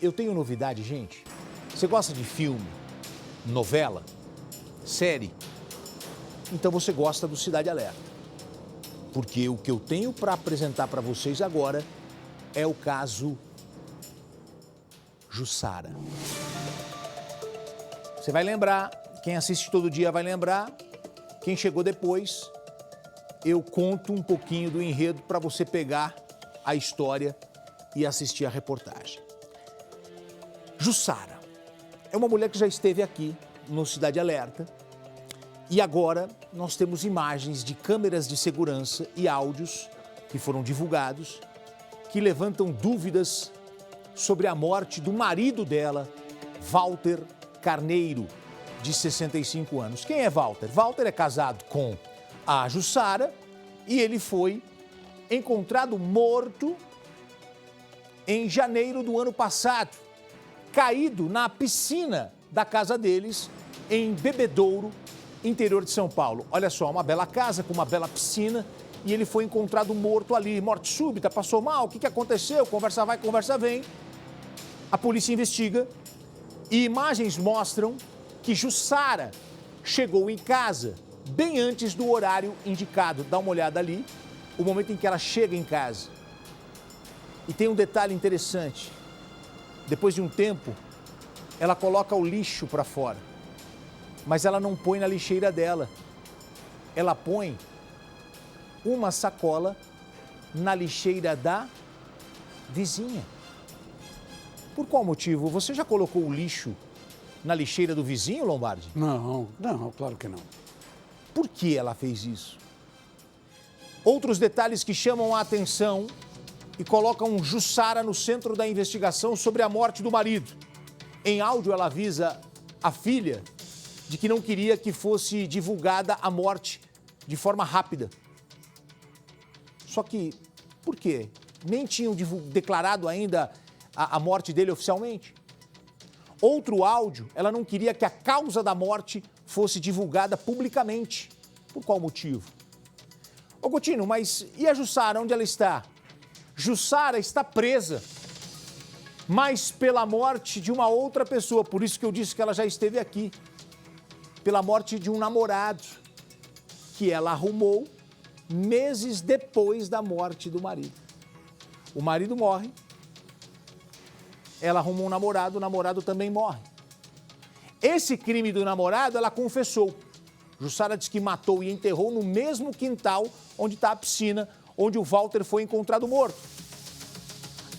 eu tenho novidade, gente. Você gosta de filme, novela, série? Então você gosta do Cidade Alerta. Porque o que eu tenho para apresentar para vocês agora é o caso Jussara. Você vai lembrar, quem assiste todo dia vai lembrar, quem chegou depois, eu conto um pouquinho do enredo para você pegar a história e assistir a reportagem. Jussara é uma mulher que já esteve aqui no Cidade Alerta e agora nós temos imagens de câmeras de segurança e áudios que foram divulgados que levantam dúvidas sobre a morte do marido dela, Walter Carneiro, de 65 anos. Quem é Walter? Walter é casado com a Jussara e ele foi encontrado morto em janeiro do ano passado, caído na piscina da casa deles em Bebedouro, interior de São Paulo. Olha só, uma bela casa com uma bela piscina e ele foi encontrado morto ali, morte súbita, passou mal, o que aconteceu? Conversa vai, conversa vem. A polícia investiga e imagens mostram que Jussara chegou em casa bem antes do horário indicado. Dá uma olhada ali, o momento em que ela chega em casa. E tem um detalhe interessante. Depois de um tempo, ela coloca o lixo para fora. Mas ela não põe na lixeira dela. Ela põe uma sacola na lixeira da vizinha. Por qual motivo? Você já colocou o lixo na lixeira do vizinho, Lombardi? Não, claro que não. Por que ela fez isso? Outros detalhes que chamam a atenção e colocam Jussara no centro da investigação sobre a morte do marido. Em áudio, ela avisa a filha de que não queria que fosse divulgada a morte de forma rápida. Só que, por quê? Nem tinham declarado ainda a morte dele oficialmente. Outro áudio, ela não queria que a causa da morte fosse divulgada publicamente. Por qual motivo? Ô Coutinho, mas e a Jussara, onde ela está? Jussara está presa, mas pela morte de uma outra pessoa, por isso que eu disse que ela já esteve aqui. Pela morte de um namorado que ela arrumou meses depois da morte do marido. O marido morre, ela arrumou um namorado, o namorado também morre. Esse crime do namorado, ela confessou. Jussara diz que matou e enterrou no mesmo quintal onde está a piscina, onde o Walter foi encontrado morto.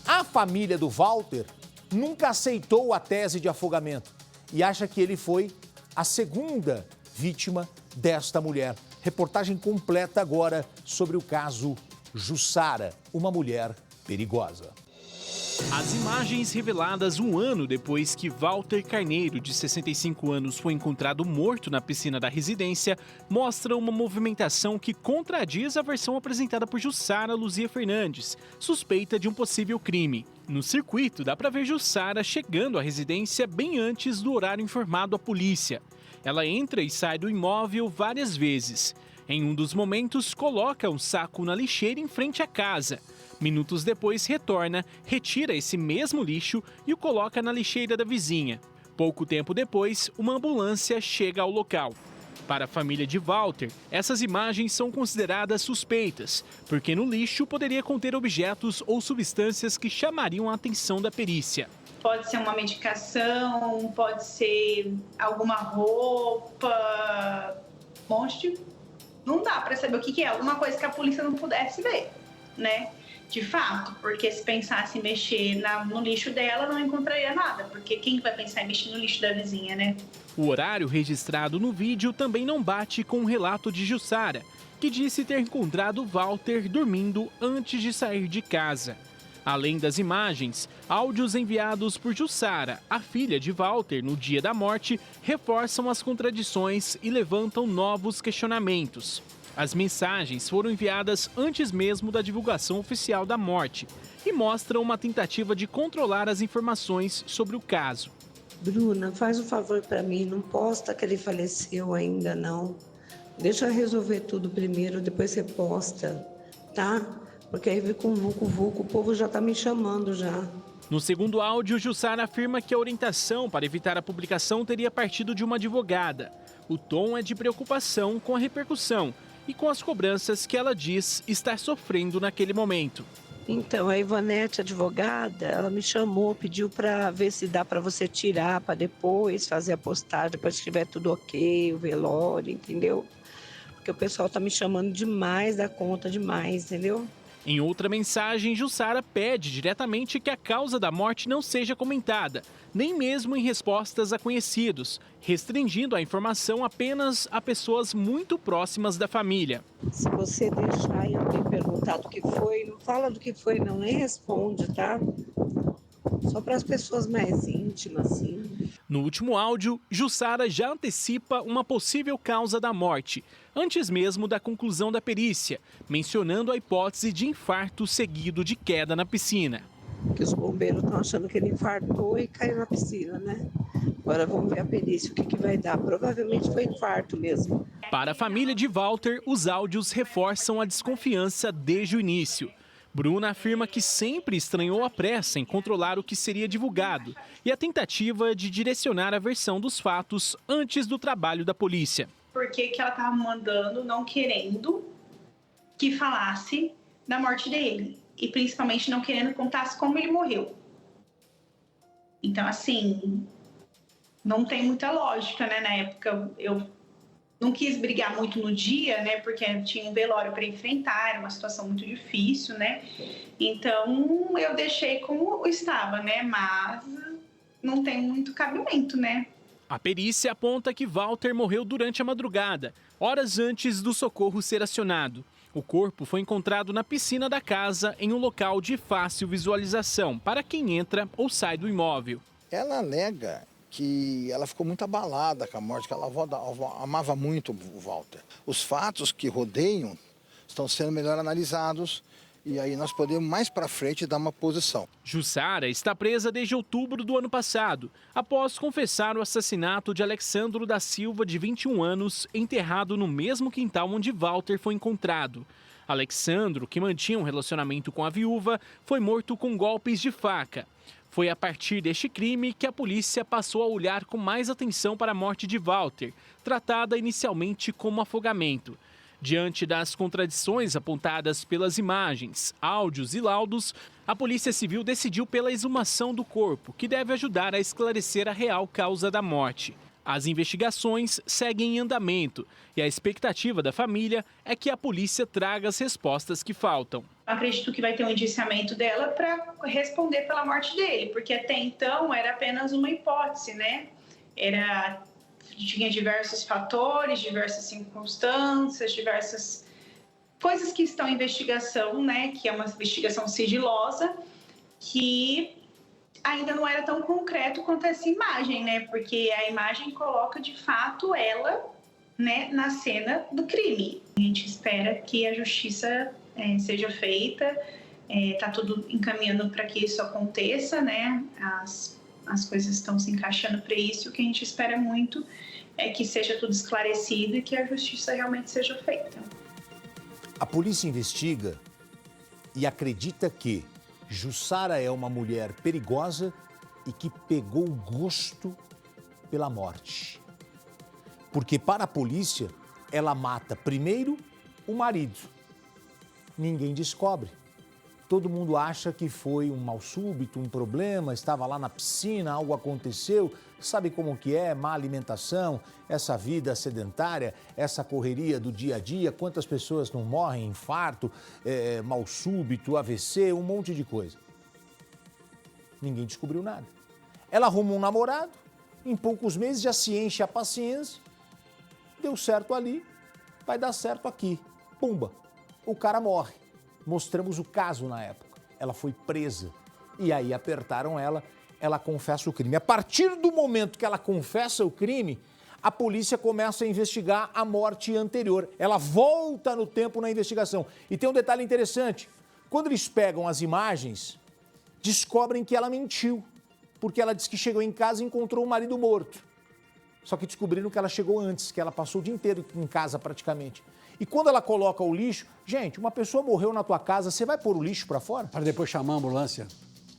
A família do Walter nunca aceitou a tese de afogamento e acha que ele foi a segunda vítima desta mulher. Reportagem completa agora sobre o caso Jussara, uma mulher perigosa. As imagens reveladas um ano depois que Walter Carneiro, de 65 anos, foi encontrado morto na piscina da residência, mostram uma movimentação que contradiz a versão apresentada por Jussara Luzia Fernandes, suspeita de um possível crime. No circuito, dá para ver Jussara chegando à residência bem antes do horário informado à polícia. Ela entra e sai do imóvel várias vezes. Em um dos momentos, coloca um saco na lixeira em frente à casa. Minutos depois, retorna, retira esse mesmo lixo e o coloca na lixeira da vizinha. Pouco tempo depois, uma ambulância chega ao local. Para a família de Walter, essas imagens são consideradas suspeitas, porque no lixo poderia conter objetos ou substâncias que chamariam a atenção da perícia. Pode ser uma medicação, pode ser alguma roupa, não dá para saber o que é, alguma coisa que a polícia não pudesse ver, né? De fato, porque se pensasse em mexer no lixo dela, não encontraria nada, porque quem vai pensar em mexer no lixo da vizinha, né? O horário registrado no vídeo também não bate com o relato de Jussara, que disse ter encontrado Walter dormindo antes de sair de casa. Além das imagens, áudios enviados por Jussara, a filha de Walter, no dia da morte, reforçam as contradições e levantam novos questionamentos. As mensagens foram enviadas antes mesmo da divulgação oficial da morte e mostram uma tentativa de controlar as informações sobre o caso. Bruna, faz um favor para mim, não posta que ele faleceu ainda não. Deixa eu resolver tudo primeiro, depois você posta, tá? Porque aí vem com vulco, o povo já tá me chamando já. No segundo áudio, Jussara afirma que a orientação para evitar a publicação teria partido de uma advogada. O tom é de preocupação com a repercussão e com as cobranças que ela diz estar sofrendo naquele momento. Então, a Ivanete, advogada, ela me chamou, pediu para ver se dá para você tirar, para depois fazer a postagem, depois que estiver tudo ok, o velório, entendeu? Porque o pessoal tá me chamando demais da conta, demais, entendeu? Em outra mensagem, Jussara pede diretamente que a causa da morte não seja comentada, nem mesmo em respostas a conhecidos, restringindo a informação apenas a pessoas muito próximas da família. Se você deixar e alguém perguntar do que foi, não fala do que foi não, nem responde, tá? Só para as pessoas mais íntimas, assim. No último áudio, Jussara já antecipa uma possível causa da morte, antes mesmo da conclusão da perícia, mencionando a hipótese de infarto seguido de queda na piscina. Que os bombeiros estão achando que ele infartou e caiu na piscina, né? Agora vamos ver a perícia, o que vai dar. Provavelmente foi infarto mesmo. Para a família de Walter, os áudios reforçam a desconfiança desde o início. Bruna afirma que sempre estranhou a pressa em controlar o que seria divulgado e a tentativa de direcionar a versão dos fatos antes do trabalho da polícia. Por que ela estava mandando, não querendo que falasse da morte dele? E principalmente não querendo contar como ele morreu. Então, assim, não tem muita lógica, né? Na época, eu não quis brigar muito no dia, né? Porque tinha um velório para enfrentar, era uma situação muito difícil, né? Então, eu deixei como estava, né? Mas não tem muito cabimento, né? A perícia aponta que Walter morreu durante a madrugada, horas antes do socorro ser acionado. O corpo foi encontrado na piscina da casa, em um local de fácil visualização para quem entra ou sai do imóvel. Ela alega que ela ficou muito abalada com a morte, que a avó amava muito o Walter. Os fatos que rodeiam estão sendo melhor analisados e aí nós podemos mais para frente dar uma posição. Jussara está presa desde outubro do ano passado, após confessar o assassinato de Alexandro da Silva, de 21 anos, enterrado no mesmo quintal onde Walter foi encontrado. Alexandro, que mantinha um relacionamento com a viúva, foi morto com golpes de faca. Foi a partir deste crime que a polícia passou a olhar com mais atenção para a morte de Walter, tratada inicialmente como afogamento. Diante das contradições apontadas pelas imagens, áudios e laudos, a Polícia Civil decidiu pela exumação do corpo, que deve ajudar a esclarecer a real causa da morte. As investigações seguem em andamento e a expectativa da família é que a polícia traga as respostas que faltam. Acredito que vai ter um indiciamento dela para responder pela morte dele, porque até então era apenas uma hipótese, né? Tinha diversos fatores, diversas circunstâncias, diversas coisas que estão em investigação, né? Que é uma investigação sigilosa, que ainda não era tão concreto quanto essa imagem, né? Porque a imagem coloca, de fato, ela, né, na cena do crime. A gente espera que a justiça seja feita, tá tudo encaminhando para que isso aconteça, né? As coisas estão se encaixando para isso. O que a gente espera muito é que seja tudo esclarecido e que a justiça realmente seja feita. A polícia investiga e acredita que Jussara é uma mulher perigosa e que pegou gosto pela morte. Porque para a polícia, ela mata primeiro o marido. Ninguém descobre. Todo mundo acha que foi um mal súbito, um problema, estava lá na piscina, algo aconteceu. Sabe como que é? Má alimentação, essa vida sedentária, essa correria do dia a dia, quantas pessoas não morrem, infarto, mal súbito, AVC, um monte de coisa. Ninguém descobriu nada. Ela arruma um namorado, em poucos meses já se enche a paciência, deu certo ali, vai dar certo aqui. Pumba, o cara morre. Mostramos o caso na época. Ela foi presa e aí apertaram ela confessa o crime. A partir do momento que ela confessa o crime, a polícia começa a investigar a morte anterior. Ela volta no tempo na investigação. E tem um detalhe interessante. Quando eles pegam as imagens, descobrem que ela mentiu, porque ela disse que chegou em casa e encontrou o marido morto. Só que descobriram que ela chegou antes, que ela passou o dia inteiro em casa praticamente. E quando ela coloca o lixo, gente, uma pessoa morreu na tua casa, você vai pôr o lixo para fora? Para depois chamar a ambulância.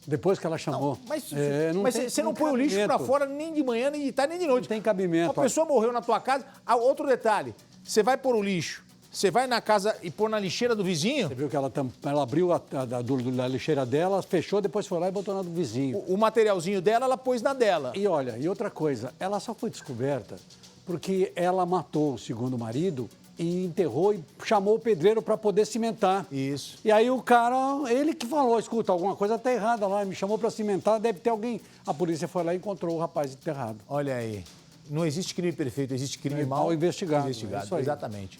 Depois que ela chamou. Mas, não mas tem- você não tem põe o lixo pra cabimento. fora nem de manhã, nem de tarde, nem de noite. Não tem cabimento. Uma pessoa morreu na tua casa. Ah, outro detalhe, você vai pôr o lixo, você vai na casa e pôr na lixeira do vizinho, Você viu que ela abriu a lixeira dela, fechou, depois foi lá e botou na do vizinho. o materialzinho dela, ela pôs na dela. E olha, e outra coisa, ela só foi descoberta porque ela matou o segundo marido e enterrou e chamou o pedreiro para poder cimentar. Isso. E aí o cara, ele que falou, escuta, alguma coisa está errada lá, me chamou para cimentar, deve ter alguém. A polícia foi lá e encontrou o rapaz enterrado. Olha aí. Não existe crime perfeito, existe crime É mal mal investigado, é investigado, isso aí. exatamente.